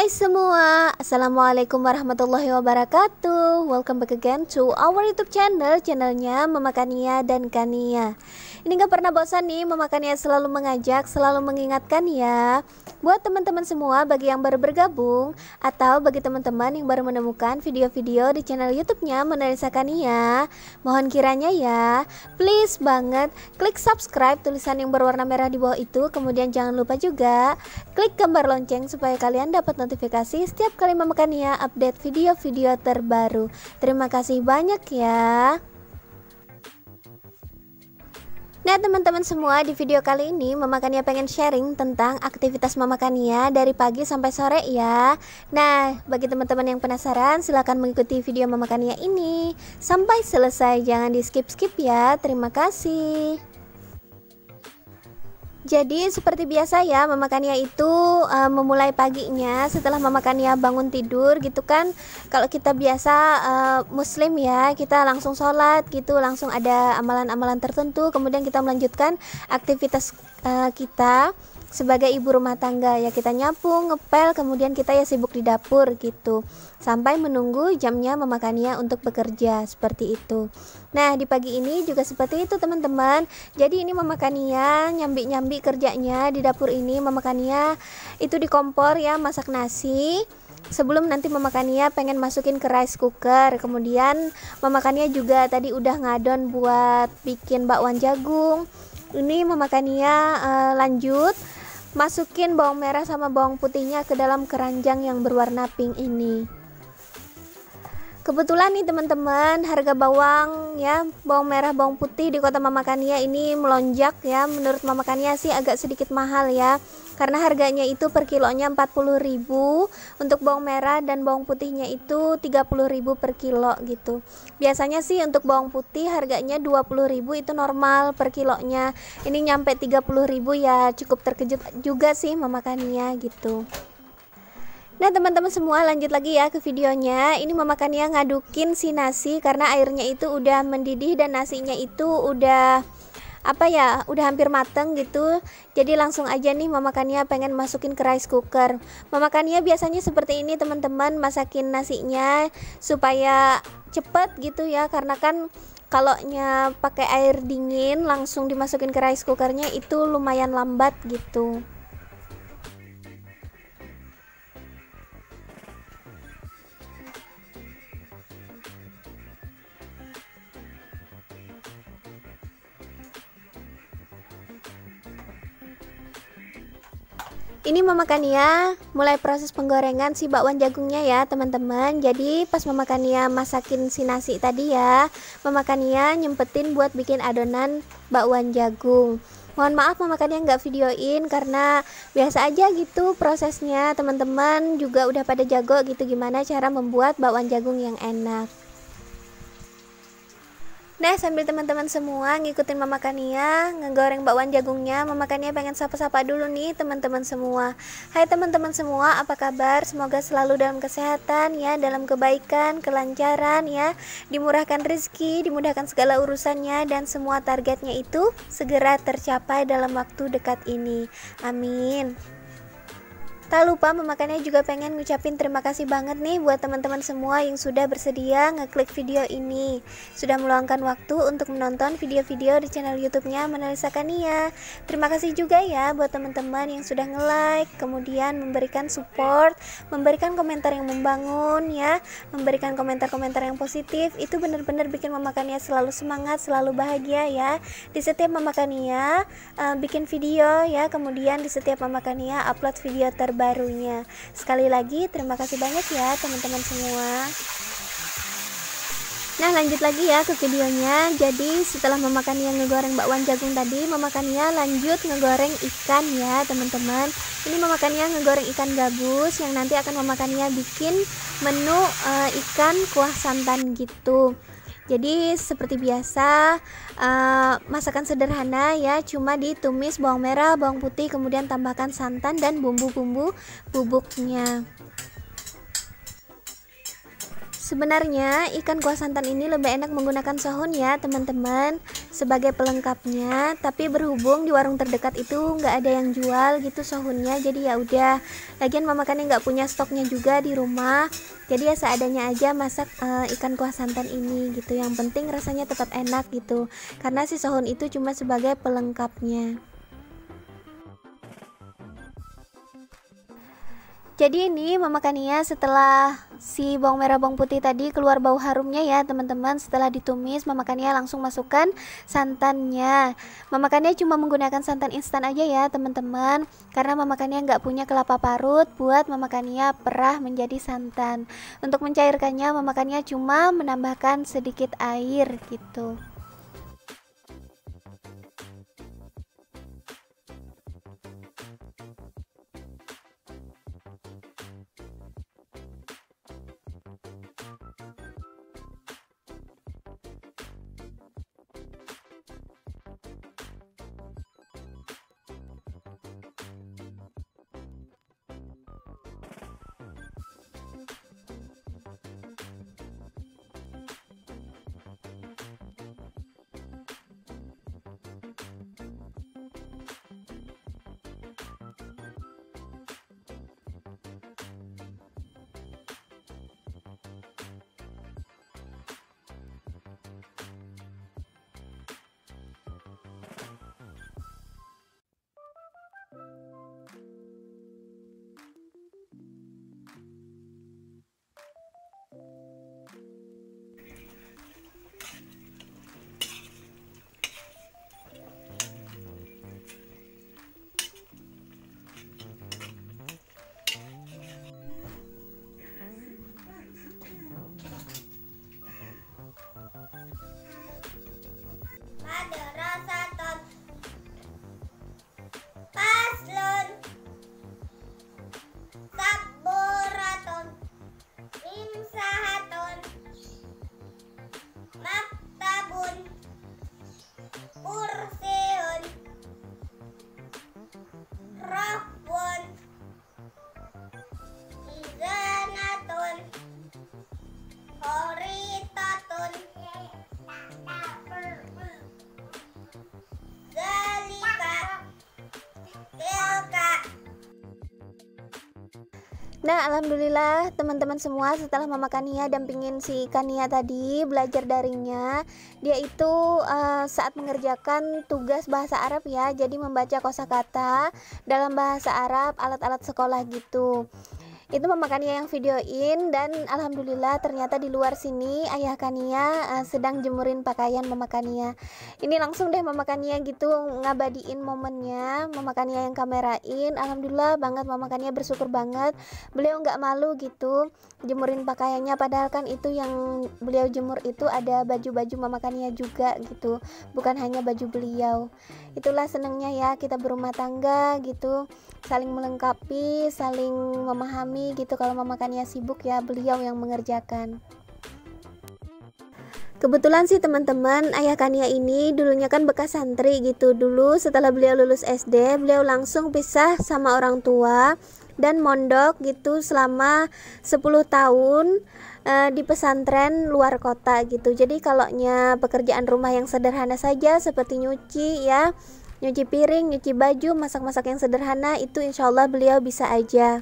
Hai semua, Assalamualaikum warahmatullahi wabarakatuh. Welcome back again to our YouTube channel, channelnya Mama Kania dan Kania. Ini gak pernah bosan nih, Mama Kania selalu mengajak, selalu mengingatkan ya. Buat teman-teman semua, bagi yang baru bergabung atau bagi teman-teman yang baru menemukan video-video di channel YouTube-nya Monalisa Kania, mohon kiranya ya, please banget klik subscribe tulisan yang berwarna merah di bawah itu. Kemudian jangan lupa juga klik gambar lonceng supaya kalian dapat notifikasi setiap kali Mama Kania update video-video terbaru. Terima kasih banyak ya. Nah teman-teman semua, di video kali ini Mama Kania pengen sharing tentang aktivitas Mama Kania dari pagi sampai sore ya. Nah bagi teman-teman yang penasaran, silahkan mengikuti video Mama Kania ini sampai selesai, jangan di skip-skip ya. Terima kasih. Jadi seperti biasa ya, Mama Kania itu memulai paginya setelah Mama Kania bangun tidur gitu kan. Kalau kita biasa muslim ya, kita langsung sholat gitu, langsung ada amalan-amalan tertentu. Kemudian kita melanjutkan aktivitas kita sebagai ibu rumah tangga ya, kita nyapu, ngepel, kemudian kita ya sibuk di dapur gitu sampai menunggu jamnya Mama Kania untuk bekerja, seperti itu. Nah di pagi ini juga seperti itu teman-teman. Jadi ini Mama Kania nyambi-nyambi kerjanya di dapur ini. Mama Kania itu di kompor ya, masak nasi sebelum nanti Mama Kania pengen masukin ke rice cooker. Kemudian Mama Kania juga tadi udah ngadon buat bikin bakwan jagung. Ini Mama Kania lanjut masukin bawang merah sama bawang putihnya ke dalam keranjang yang berwarna pink ini. Kebetulan nih teman-teman, harga bawang ya, bawang merah, bawang putih di kota Mama Kania ini melonjak ya. Menurut Mama Kania sih agak sedikit mahal ya, karena harganya itu per kilonya 40.000 untuk bawang merah, dan bawang putihnya itu 30.000 per kilo gitu. Biasanya sih untuk bawang putih harganya 20.000 itu normal per kilonya. Ini nyampe 30.000 ya, cukup terkejut juga sih Mama Kania gitu. Nah teman-teman semua, lanjut lagi ya ke videonya. Ini Mama Kania ngadukin si nasi karena airnya itu udah mendidih dan nasinya itu udah udah hampir mateng gitu. Jadi langsung aja nih Mama Kania pengen masukin ke rice cooker. Mama Kania biasanya seperti ini teman-teman, masakin nasinya supaya cepet gitu ya, karena kan kalau pakai air dingin langsung dimasukin ke rice cookernya itu lumayan lambat gitu. Ini Mama Kania mulai proses penggorengan si bakwan jagungnya ya teman-teman. Jadi pas Mama Kania masakin si nasi tadi ya, Mama Kania nyempetin buat bikin adonan bakwan jagung. Mohon maaf Mama Kania nggak videoin karena biasa aja gitu prosesnya. Teman-teman juga udah pada jago gitu gimana cara membuat bakwan jagung yang enak. Nah sambil teman-teman semua ngikutin Mama Kania ngegoreng bakwan jagungnya, Mama Kania pengen sapa-sapa dulu nih teman-teman semua. Hai teman-teman semua, apa kabar? Semoga selalu dalam kesehatan ya, dalam kebaikan, kelancaran ya, dimurahkan rezeki, dimudahkan segala urusannya, dan semua targetnya itu segera tercapai dalam waktu dekat ini. Amin. Tak lupa Mama Kania juga pengen ngucapin terima kasih banget nih buat teman-teman semua yang sudah bersedia ngeklik video ini, sudah meluangkan waktu untuk menonton video-video di channel YouTube-nya Monalisa Kania. Terima kasih juga ya buat teman-teman yang sudah nge-like, kemudian memberikan support, memberikan komentar yang membangun ya, memberikan komentar-komentar yang positif. Itu benar-benar bikin Mama Kania selalu semangat, selalu bahagia ya. Di setiap Mama Kania bikin video ya, kemudian di setiap Mama Kania upload video barunya. Sekali lagi terima kasih banyak ya teman-teman semua. Nah lanjut lagi ya ke videonya. Jadi setelah Mama Kania ngegoreng bakwan jagung tadi, Mama Kania lanjut ngegoreng ikan ya teman-teman. Ini Mama Kania ngegoreng ikan gabus yang nanti akan Mama Kania bikin menu ikan kuah santan gitu. Jadi seperti biasa masakan sederhana ya, cuma ditumis bawang merah, bawang putih, kemudian tambahkan santan dan bumbu-bumbu bubuknya. Sebenarnya ikan kuah santan ini lebih enak menggunakan sohun ya teman-teman sebagai pelengkapnya, tapi berhubung di warung terdekat itu nggak ada yang jual gitu sohunnya, jadi ya udah. Lagian mama kan nggak punya stoknya juga di rumah, jadi ya seadanya aja masak ikan kuah santan ini gitu. Yang penting rasanya tetap enak gitu, karena si sohun itu cuma sebagai pelengkapnya. Jadi ini Mama Kania setelah si bawang merah bawang putih tadi keluar bau harumnya ya teman-teman, setelah ditumis Mama Kania langsung masukkan santannya. Mama Kania cuma menggunakan santan instan aja ya teman-teman, karena Mama Kania nggak punya kelapa parut buat Mama Kania perah menjadi santan. Untuk mencairkannya Mama Kania cuma menambahkan sedikit air gitu. Madarasaton Paslon Sabboraton Imsahaton Maktabun Kursiun Rahwon Izanaton Horitatun Nah, alhamdulillah teman-teman semua, setelah Mama Kania dampingin si Kania tadi belajar darinya, dia itu saat mengerjakan tugas bahasa Arab ya, jadi membaca kosakata dalam bahasa Arab, alat-alat sekolah gitu. Itu Mama Kania yang videoin, dan alhamdulillah ternyata di luar sini ayah Kania sedang jemurin pakaian Mama Kania. Ini langsung deh Mama Kania gitu ngabadiin momennya, Mama Kania yang kamerain. Alhamdulillah banget, Mama Kania bersyukur banget beliau nggak malu gitu jemurin pakaiannya, padahal kan itu yang beliau jemur itu ada baju-baju Mama Kania juga gitu, bukan hanya baju beliau. Itulah senangnya ya kita berumah tangga gitu, saling melengkapi, saling memahami gitu. Kalau Mama Kania sibuk ya beliau yang mengerjakan. Kebetulan sih teman-teman, ayah Kania ini dulunya kan bekas santri gitu. Dulu setelah beliau lulus SD, beliau langsung pisah sama orang tua dan mondok gitu selama 10 tahun di pesantren luar kota gitu. Jadi kalaunya pekerjaan rumah yang sederhana saja seperti nyuci ya, nyuci piring, nyuci baju, masak-masak yang sederhana itu insya Allah beliau bisa aja.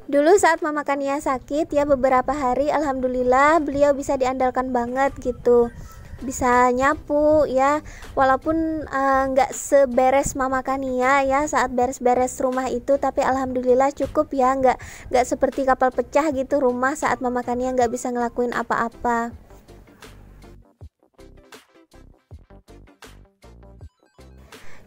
Dulu saat Mama Kania sakit ya beberapa hari, alhamdulillah beliau bisa diandalkan banget gitu, bisa nyapu ya, walaupun nggak seberes Mama Kania ya saat beres-beres rumah itu, tapi alhamdulillah cukup ya, nggak seperti kapal pecah gitu rumah saat Mama Kania nggak bisa ngelakuin apa-apa.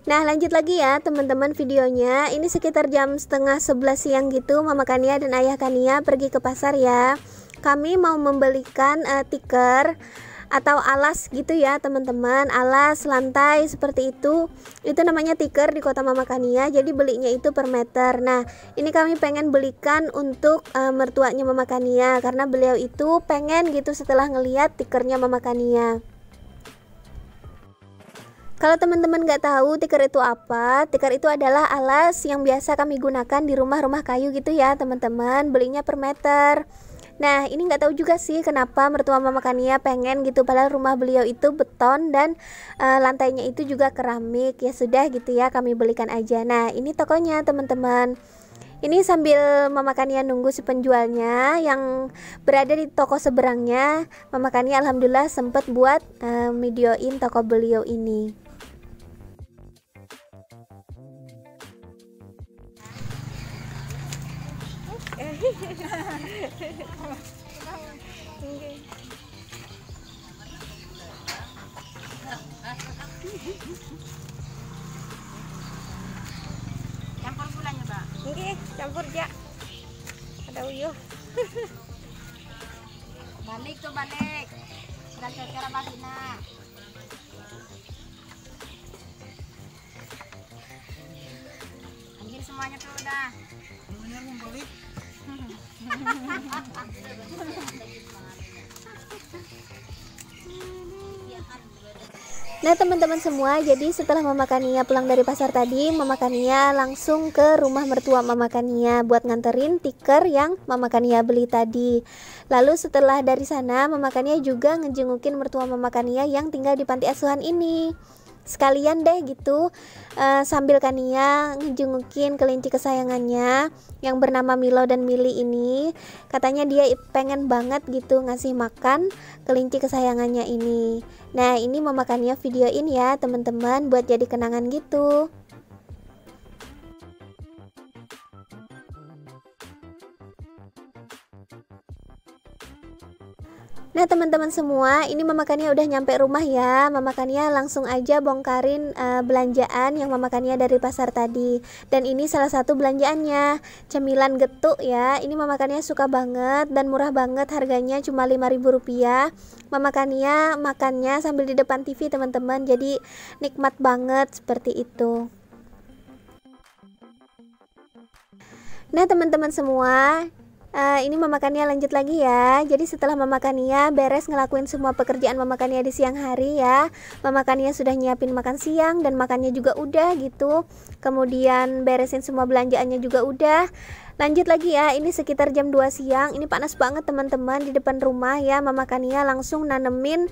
Nah lanjut lagi ya teman-teman videonya. Ini sekitar jam setengah 11 siang gitu, Mama Kania dan Ayah Kania pergi ke pasar ya. Kami mau membelikan tikar atau alas gitu ya teman-teman, alas lantai seperti itu namanya tikar di kota Mama Kania. Jadi belinya itu per meter. Nah ini kami pengen belikan untuk mertuanya Mama Kania, karena beliau itu pengen gitu setelah ngeliat tikernya Mama Kania. Kalau teman-teman nggak tahu tikar itu apa, tikar itu adalah alas yang biasa kami gunakan di rumah-rumah kayu gitu ya teman-teman. Belinya per meter. Nah, ini nggak tahu juga sih kenapa mertua Mama Kania pengen gitu, padahal rumah beliau itu beton dan lantainya itu juga keramik. Ya sudah gitu ya, kami belikan aja. Nah, ini tokonya teman-teman. Ini sambil Mama Kania nunggu si penjualnya yang berada di toko seberangnya, Mama Kania alhamdulillah sempet buat videoin toko beliau ini. Campur gulanya, Mbak. Nggih, campur ja. Ada uyuh. Balik tuh balik. Dan cara basina. Ambil semuanya tuh udah. Bener mau balik. Nah teman-teman semua, jadi setelah Mama Kania pulang dari pasar tadi, Mama Kania langsung ke rumah mertua Mama Kania buat nganterin tikar yang Mama Kania beli tadi. Lalu setelah dari sana, Mama Kania juga ngejengukin mertua Mama Kania yang tinggal di panti asuhan ini. Sekalian deh gitu, sambil Kania ngejengukin kelinci kesayangannya yang bernama Milo dan Mili ini. Katanya dia pengen banget gitu ngasih makan kelinci kesayangannya ini. Nah, ini Mama Kania videoin ya teman-teman buat jadi kenangan gitu. Nah teman-teman semua, ini Mama Kania udah nyampe rumah ya. Mama Kania langsung aja bongkarin belanjaan yang Mama Kania dari pasar tadi. Dan ini salah satu belanjaannya, cemilan getuk ya. Ini Mama Kania suka banget dan murah banget, harganya cuma Rp5.000. Mama Kania makannya sambil di depan TV teman-teman, jadi nikmat banget seperti itu. Nah teman-teman semua, ini Mama Kania lanjut lagi ya. Jadi setelah Mama Kania beres ngelakuin semua pekerjaan Mama Kania di siang hari ya, Mama Kania sudah nyiapin makan siang dan makannya juga udah gitu. Kemudian beresin semua belanjaannya juga udah. Lanjut lagi ya, ini sekitar jam 2 siang. Ini panas banget teman-teman, di depan rumah ya Mama Kania langsung nanemin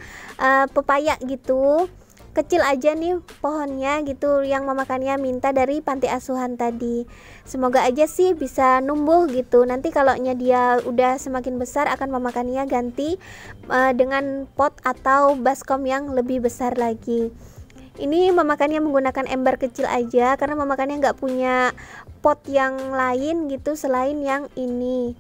pepaya gitu. Kecil aja nih pohonnya gitu yang Mama Kania minta dari panti asuhan tadi. Semoga aja sih bisa numbuh gitu. Nanti kalaunya dia udah semakin besar akan Mama Kania ganti dengan pot atau baskom yang lebih besar lagi. Ini Mama Kania menggunakan ember kecil aja karena Mama Kania nggak punya pot yang lain gitu selain yang ini.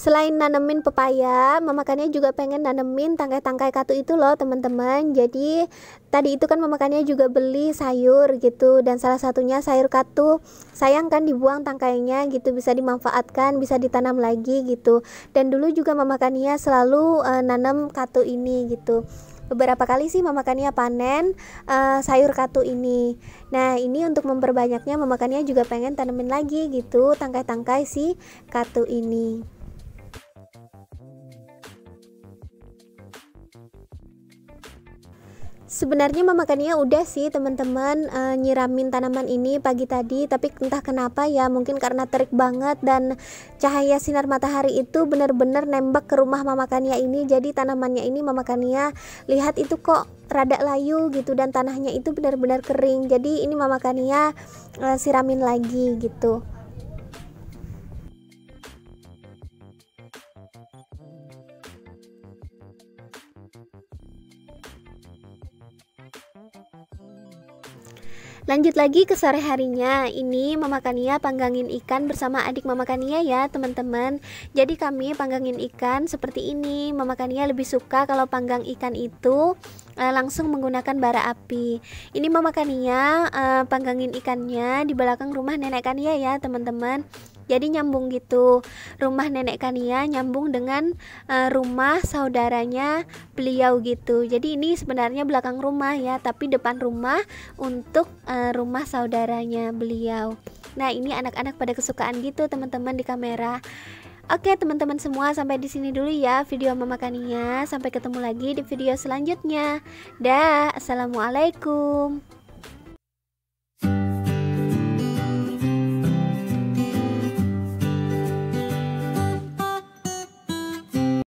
Selain nanemin pepaya, Mama Kania juga pengen nanemin tangkai-tangkai katu itu loh teman-teman. Jadi tadi itu kan Mama Kania juga beli sayur gitu, dan salah satunya sayur katu. Sayang kan dibuang tangkainya gitu, bisa dimanfaatkan, bisa ditanam lagi gitu. Dan dulu juga Mama Kania selalu nanam katu ini gitu. Beberapa kali sih Mama Kania panen sayur katu ini. Nah ini untuk memperbanyaknya Mama Kania juga pengen tanemin lagi gitu tangkai-tangkai si katu ini. Sebenarnya Mama Kania udah sih teman-teman nyiramin tanaman ini pagi tadi, tapi entah kenapa ya, mungkin karena terik banget dan cahaya sinar matahari itu benar-benar nembak ke rumah Mama Kania ini, jadi tanamannya ini Mama Kania lihat itu kok rada layu gitu dan tanahnya itu benar-benar kering. Jadi ini Mama Kania siramin lagi gitu. Lanjut lagi ke sore harinya. Ini Mama Kania panggangin ikan bersama adik Mama Kania ya teman-teman. Jadi kami panggangin ikan seperti ini. Mama Kania lebih suka kalau panggang ikan itu langsung menggunakan bara api. Ini Mama Kania panggangin ikannya di belakang rumah nenek Kania ya teman-teman. Jadi nyambung gitu, rumah nenek Kania nyambung dengan rumah saudaranya beliau gitu. Jadi ini sebenarnya belakang rumah ya, tapi depan rumah untuk rumah saudaranya beliau. Nah ini anak-anak pada kesukaan gitu teman-teman di kamera. Oke teman-teman semua, sampai di sini dulu ya video Mama Kania. Sampai ketemu lagi di video selanjutnya. Dah, assalamualaikum.